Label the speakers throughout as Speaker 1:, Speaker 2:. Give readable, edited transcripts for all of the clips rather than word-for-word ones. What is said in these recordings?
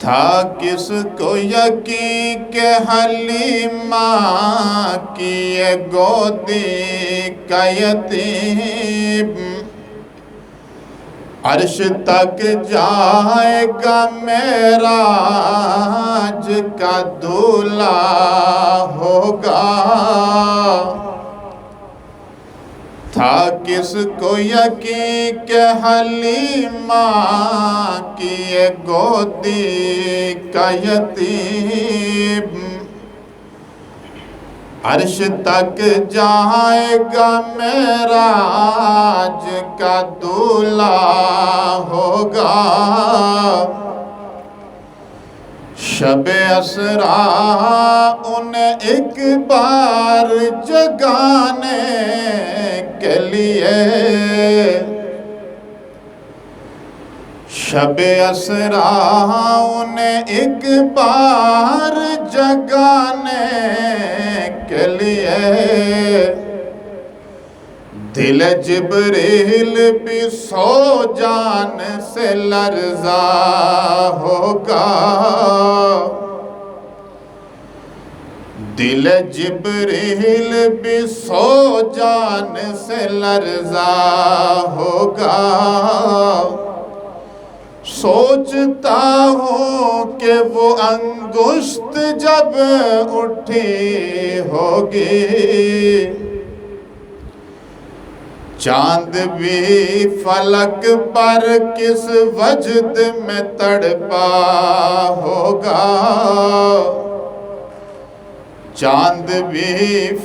Speaker 1: تھا کس کو یقین کہ حلیمہ کی یہ گودی کا یتیم عرش تک جائے گا معراج کا دولہ ہوگا۔ تھا کس کو یقین کہ حلیمہ کی یہ گودی کا یتیم عرش تک جائے گا معراج کا دولہ ہوگا۔ شب اسرا انہیں ایک بار جگانے کے لیے، شب اسرا انہیں ایک بار جگانے کے لیے، دل جبریل بھی سو جان سے لرزا ہوگا۔ دل جبریل بھی سو جان سے لرزا ہوگا۔ سوچتا ہوں کہ وہ انگشت جب اٹھی ہوگی، چاند بھی فلک پر کس وجد میں تڑپا ہوگا۔ چاند بھی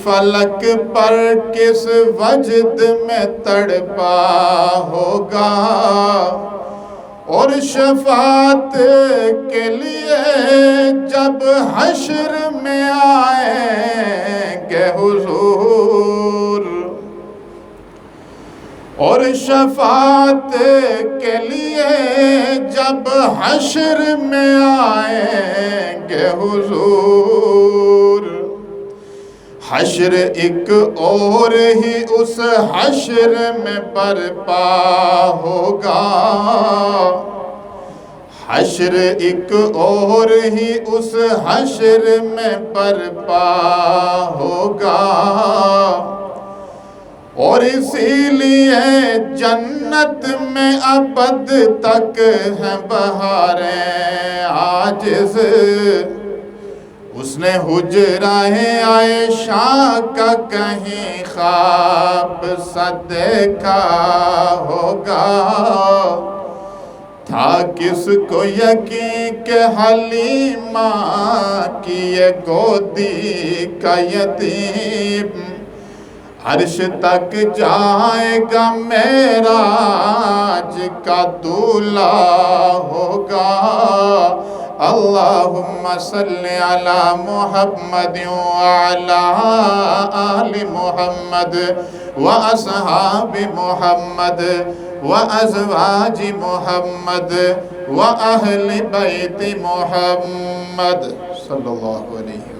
Speaker 1: فلک پر کس وجد میں تڑپا ہوگا، اور شفاعت کے لیے جب حشر میں آئیں گے حضور، اور شفاعت کے لیے جب حشر میں آئیں گے حضور، حشر ایک اور ہی اس حشر میں برپا ہوگا۔ حشر ایک اور ہی اس حشر میں برپا ہوگا، اور اسی لیے جنت میں ابد تک ہیں بہاریں عاجز۔ اس نے حجرہ عائشہ کا کہیں خواب سا دیکھا ہوگا۔ تھا کس کو یقین کہ حلیمہ کی یہ گودی کا یتیم عرش تک جائے گا معراج کا دولہ ہوگا۔ اللہم صلی علی محمد وعلی آل محمد واصحاب محمد وازواج محمد واہل بیت محمد صلی اللہ علیہ وسلم۔